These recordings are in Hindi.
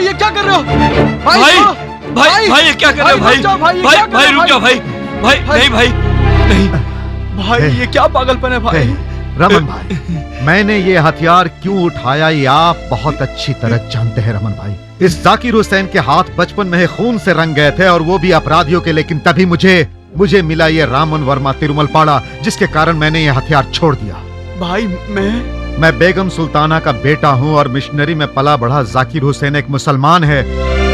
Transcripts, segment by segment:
भाई ये क्या कर रहे हो? भाई ये क्या कर रहे हो भाई? भाई रुक जाओ भाई। नहीं भाई नहीं भाई ये क्या पागलपन है भाई? रमन भाई, मैंने ये हथियार क्यों उठाया ये आप बहुत अच्छी तरह जानते हैं रमन भाई। इस जाकिर हुसैन के हाथ बचपन में खून से रंग गए थे और वो भी अपराधियों के, लेकिन तभी मुझे मिला ये रामन वर्मा तिरुमल पाड़ा, जिसके कारण मैंने ये हथियार छोड़ दिया। भाई मैं बेगम सुल्ताना का बेटा हूँ और मिशनरी में पला बढ़ा जाकिर हुसैन एक मुसलमान है।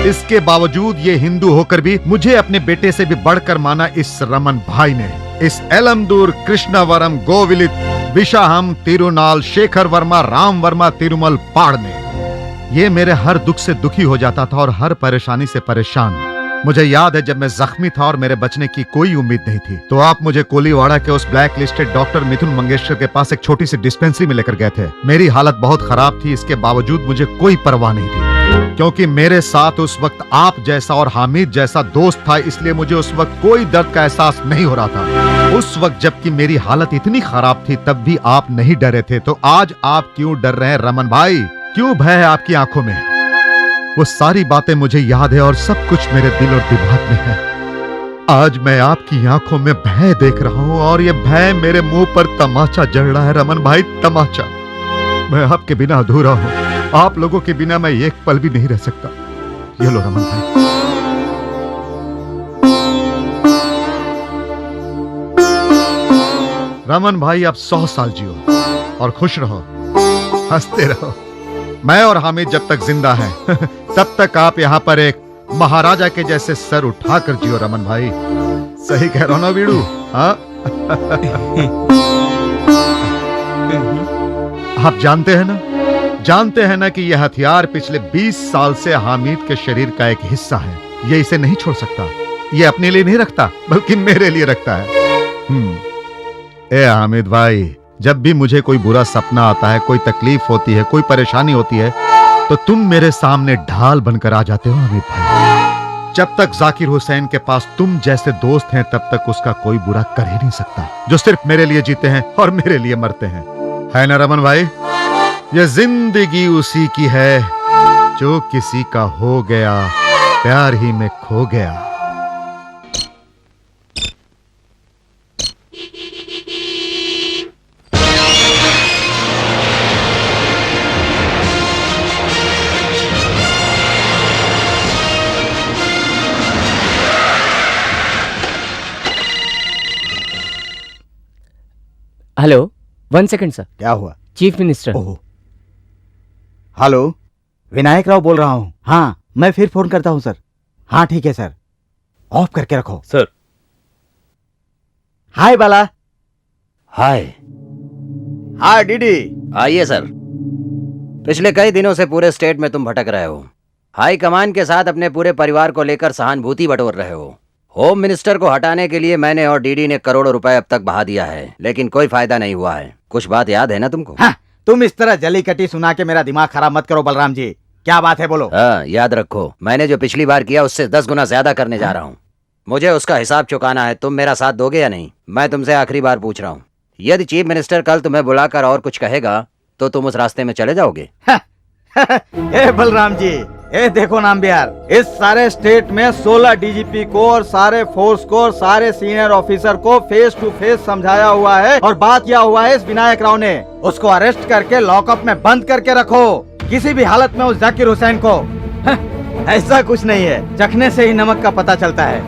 इसके बावजूद ये हिंदू होकर भी मुझे अपने बेटे से भी बढ़कर माना इस रमन भाई ने। इस एलमदूर, कृष्णावरम, गोविलित, विशाहम, तिरुनाल, शेखर वर्मा, राम वर्मा तिरुमल पाड़ ने ये मेरे हर दुख से दुखी हो जाता था और हर परेशानी से परेशान। मुझे याद है जब मैं जख्मी था और मेरे बचने की कोई उम्मीद नहीं थी, तो आप मुझे कोलीवाड़ा के उस ब्लैक लिस्टेड डॉक्टर मिथुन मंगेशकर के पास एक छोटी सी डिस्पेंसरी में लेकर गए थे। मेरी हालत बहुत खराब थी, इसके बावजूद मुझे कोई परवाह नहीं थी, क्योंकि मेरे साथ उस वक्त आप जैसा और हामिद जैसा दोस्त था, इसलिए मुझे उस वक्त कोई दर्द का एहसास नहीं हो रहा था। उस वक्त जबकि मेरी हालत इतनी खराब थी तब भी आप नहीं डरे थे, तो आज आप क्यों डर रहे हैं रमन भाई? क्यों भय है आपकी आंखों में? वो सारी बातें मुझे याद है और सब कुछ मेरे दिल और दिमाग में है। आज मैं आपकी आंखों में भय देख रहा हूं और ये भय मेरे मुंह पर तमाचा जड़ रहा है रमन भाई, तमाचा। मैं आपके बिना अधूरा हूं, आप लोगों के बिना मैं एक पल भी नहीं रह सकता। ये लो रमन भाई। रमन भाई आप 100 साल जियो और खुश रहो, हंसते रहो। मैं और हामिद जब तक जिंदा हैं तब तक आप यहाँ पर एक महाराजा के जैसे सर उठाकर जियो रमन भाई। सही कह रहा हूं ना वीडू? हाँ आप जानते हैं ना कि यह हथियार पिछले 20 साल से हामिद के शरीर का एक हिस्सा है। ये इसे नहीं छोड़ सकता, ये अपने लिए नहीं रखता बल्कि मेरे लिए रखता है। ए हामिद भाई, जब भी मुझे कोई बुरा सपना आता है, कोई तकलीफ होती है, कोई परेशानी होती है, तो तुम मेरे सामने ढाल बनकर आ जाते हो हामिद भाई। जब तक जाकिर हुसैन के पास तुम जैसे दोस्त हैं तब तक उसका कोई बुरा कर ही नहीं सकता, जो सिर्फ मेरे लिए जीते हैं और मेरे लिए मरते हैं। है ना रमन भाई? ये जिंदगी उसी की है जो किसी का हो गया, प्यार ही में खो गया। Hello, 1 second sir. क्या हुआ? Chief minister. Oh, hello, Vinayak Rao बोल रहा हूँ। हाँ, मैं फिर फोन करता हूँ सर। हाँ ठीक है सर, ऑफ करके रखो सर। हाय बाला। हाय। हाय डीडी। आइए सर। पिछले कई दिनों से पूरे स्टेट में तुम भटक रहे हो, हाई कमान के साथ अपने पूरे परिवार को लेकर सहानुभूति बटोर रहे हो। होम मिनिस्टर को हटाने के लिए मैंने और डीडी ने करोड़ों रुपए अब तक बहा दिया है, लेकिन कोई फायदा नहीं हुआ है। कुछ बात याद है ना तुमको? हाँ, तुम इस तरह जली कटी सुना के मेरा दिमाग खराब मत करो बलराम जी। क्या बात है बोलो। हाँ, याद रखो, मैंने जो पिछली बार किया उससे 10 गुना ज्यादा करने जा रहा हूँ। मुझे उसका हिसाब चुकाना है। तुम मेरा साथ दोगे या नहीं? मैं तुमसे आखिरी बार पूछ रहा हूँ। यदि चीफ मिनिस्टर कल तुम्हें बुलाकर और कुछ कहेगा तो तुम उस रास्ते में चले जाओगे? ए बलराम जी, ए देखो नाम बिहार, इस सारे स्टेट में 16 डीजीपी को और सारे फोर्स को और सारे सीनियर ऑफिसर को फेस टू फेस समझाया हुआ है और बात किया हुआ है इस विनायक राव ने। उसको अरेस्ट करके लॉकअप में बंद करके रखो, किसी भी हालत में उस जाकिर हुसैन को। ऐसा कुछ नहीं है, चखने से ही नमक का पता चलता है।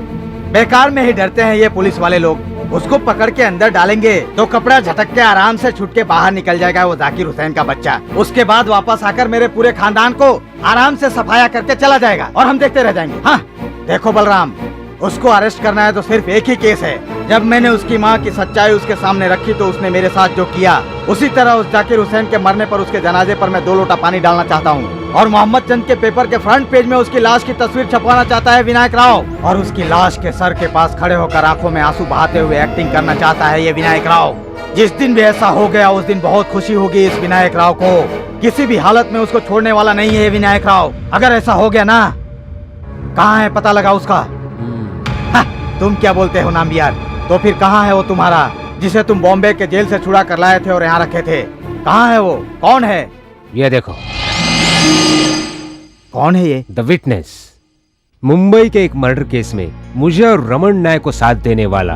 बेकार में ही डरते हैं ये पुलिस वाले लोग। उसको पकड़ के अंदर डालेंगे तो कपड़ा झटक के आराम से छुट के बाहर निकल जाएगा वो जाकिर हुसैन का बच्चा। उसके बाद वापस आकर मेरे पूरे खानदान को आराम से सफाया करके चला जाएगा और हम देखते रह जाएंगे। हाँ देखो बलराम, उसको अरेस्ट करना है तो सिर्फ एक ही केस है। जब मैंने उसकी माँ की सच्चाई उसके सामने रखी तो उसने मेरे साथ जो किया, उसी तरह उस जाकिर हुसैन के मरने पर उसके जनाजे पर मैं 2 लोटा पानी डालना चाहता हूँ। और मोहम्मद चंद के पेपर के फ्रंट पेज में उसकी लाश की तस्वीर छपवाना चाहता है विनायक राव। और उसकी लाश के सर के पास खड़े होकर आंखों में आंसू बहाते हुए एक्टिंग करना चाहता है ये विनायक राव। जिस दिन भी ऐसा हो गया उस दिन बहुत खुशी होगी इस विनायक राव को। किसी भी हालत में उसको छोड़ने वाला नहीं है विनायक राव। अगर ऐसा हो गया ना, कहाँ है पता लगा उसका? तुम क्या बोलते हो नाम यार? तो फिर कहाँ है वो तुम्हारा जिसे तुम बॉम्बे के जेल से छुड़ा कर लाए थे और यहाँ रखे थे? कहाँ है वो? कौन है? ये देखो। कौन है ये? द विटनेस, मुंबई के एक मर्डर केस में मुझे और रमन नायक को साथ देने वाला,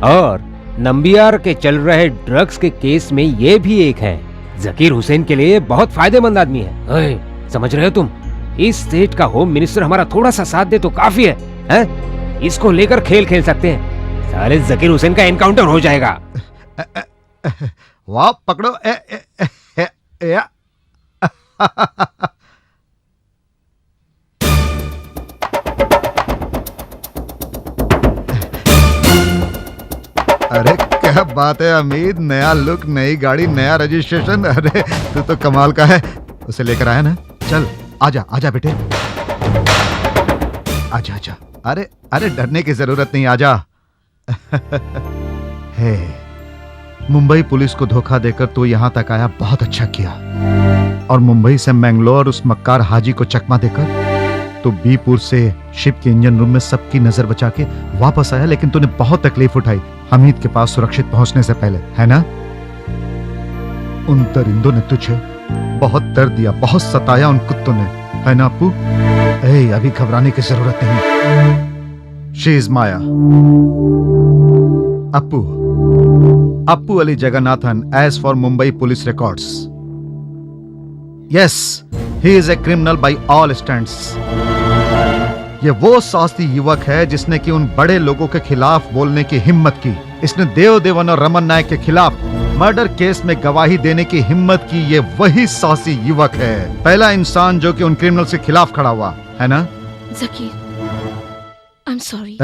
और नंबियार के चल रहे ड्रग्स के केस में ये भी एक है। जकीर हुसैन के लिए बहुत फायदेमंद आदमी है। ओए, समझ रहे हो तुम? इस स्टेट का होम मिनिस्टर हमारा थोड़ा सा साथ दे तो काफी है, हैं? इसको लेकर खेल खेल सकते हैं। साले जकीर हुसैन का एनकाउंटर हो जाएगा। वाह, पकड़ो। या। अरे क्या बात है अमीद, नया लुक, नई गाड़ी, नया रजिस्ट्रेशन। अरे तू तो कमाल का है। उसे लेकर आया ना? चल आजा आजा बेटे, आजा आजा। अरे अरे डरने की जरूरत नहीं, आजा। हे, मुंबई पुलिस को धोखा देकर तू यहां तक आया, बहुत अच्छा किया। और मुंबई से मैंगलोर उस मक्कार हाजी को चकमा देकर तो बीपुर से शिप के इंजन रूम में सबकी नजर बचा के वापस आया, लेकिन तूने बहुत तकलीफ उठाई हमीद के पास सुरक्षित पहुंचने से पहले, है ना? उन दरिंदों ने तुझे बहुत दर्द दिया, बहुत सताया उन कुत्तों ने, है ना अप्पू? अभी घबराने की जरूरत नहीं। She is Maya. Appu Ali Jagannathan, as for Mumbai police records, yes, he is a criminal by all standards. ये वो साहसी युवक है जिसने कि उन बड़े लोगों के खिलाफ बोलने की हिम्मत की। इसने देव देवन और रमन नायक के खिलाफ मर्डर केस में गवाही देने की हिम्मत की। ये वही साहसी युवक है, पहला इंसान जो कि उन क्रिमिनल के खिलाफ खड़ा हुआ, है ना? Zakir, I am sorry.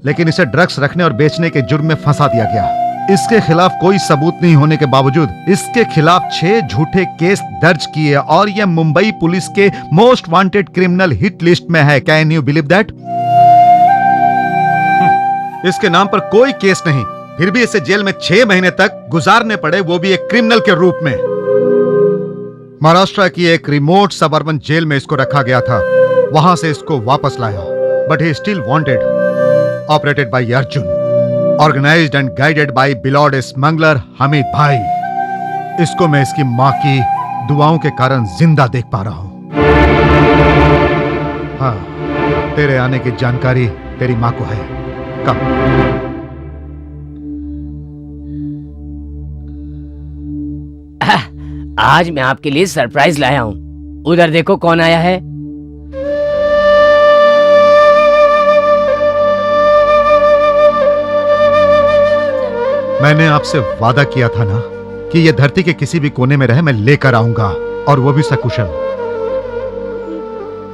लेकिन इसे ड्रग्स रखने और बेचने के जुर्म में फंसा दिया गया। इसके खिलाफ कोई सबूत नहीं होने के बावजूद इसके खिलाफ 6 झूठे केस दर्ज किए और यह मुंबई पुलिस के most wanted criminal hit list में है। Can you believe that? इसके नाम पर कोई केस नहीं, फिर भी इसे जेल में 6 महीने तक गुजारने पड़े, वो भी एक क्रिमिनल के रूप में। महाराष्ट्र की एक रिमोट सबअर्बन जेल में इसको रखा गया था, वहां से इसको वापस लाया, but he still wanted, operated by Arjun, organised and guided by बिलॉर्ड स्मगलर हमीद भाई। इसको मैं इसकी मां की दुआओं के कारण जिंदा देख पा रहा हूं। हाँ, तेरे आने की जानकारी तेरी मां को है। कम। आज मैं आपके लिए सरप्राइज लाया हूँ। उधर देखो कौन आया है। मैंने आपसे वादा किया था ना कि ये धरती के किसी भी कोने में रहे मैं लेकर आऊंगा, और वो भी सकुशल।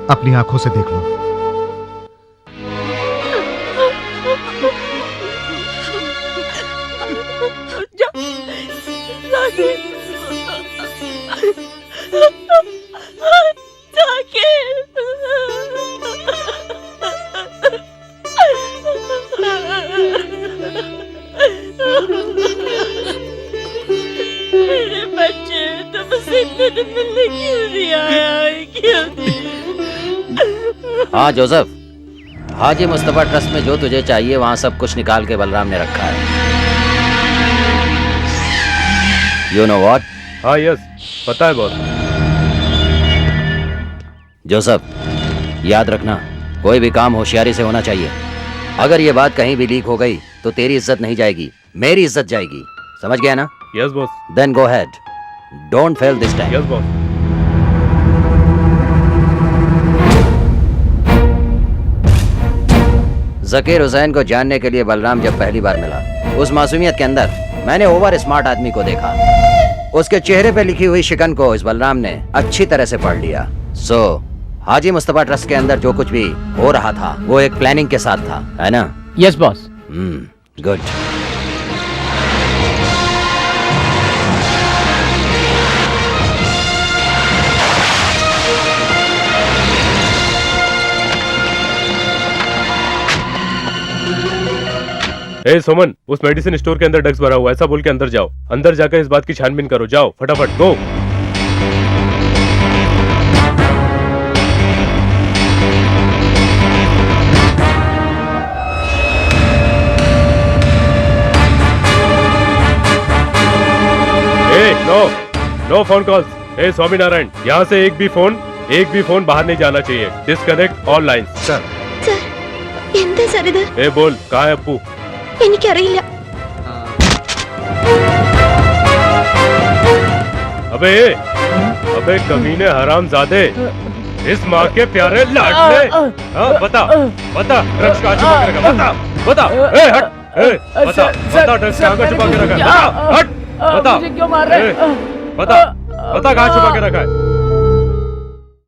अपनी आंखों से देख लो। हाँ जोसेफ, हाजी मुस्तफा ट्रस्ट में जो तुझे चाहिए वहां सब कुछ निकाल के बलराम ने रखा है। You know what? हाँ यस, पता है बॉस। जोसेफ, याद रखना, कोई भी काम होशियारी से होना चाहिए। अगर ये बात कहीं भी लीक हो गई तो तेरी इज्जत नहीं जाएगी, मेरी इज्जत जाएगी। समझ गया ना? Yes boss. Then go ahead, don't fail this time. Yes boss. Zakir Hussain को जानने के लिए बलराम जब पहली बार मिला, उस मासूमियत के अंदर मैंने ओवर स्मार्ट आदमी को देखा। उसके चेहरे पे लिखी हुई शिकन को इस बलराम ने अच्छी तरह से पढ़ लिया। सो हाजी मुस्तफा ट्रस्ट के अंदर जो कुछ भी हो रहा था वो एक प्लानिंग के साथ था, है ना? Yes boss. गुड। ए सुमन, उस मेडिसिन स्टोर के अंदर ड्रग्स भरा हुआ है, ऐसा बोल के अंदर जाओ। अंदर जाकर इस बात की छानबीन करो। जाओ फटाफट, गो। No phone calls. ए स्वामीनारायण, यहाँ से एक भी फोन एक भी फोन बाहर नहीं जाना चाहिए। Disconnect all lines. Sir sir എന്താ സർ ഇത്? ए बोल कहाँ है अप्पू? എനിക്കറിയില്ല. अबे अबे कमीने हरामजादे, इस माँ के प्यारे लाडले। हाँ बता बता, ड्रग्स कहाँ छुपा के रखा? बता बता, ए हट, ए बता बता, ड्रग्स कहाँ का छुपा के रखा है? बता हट, बता, मुझे क्यों मार रहे ए, बता बता कहाँ छुपा के रखा है?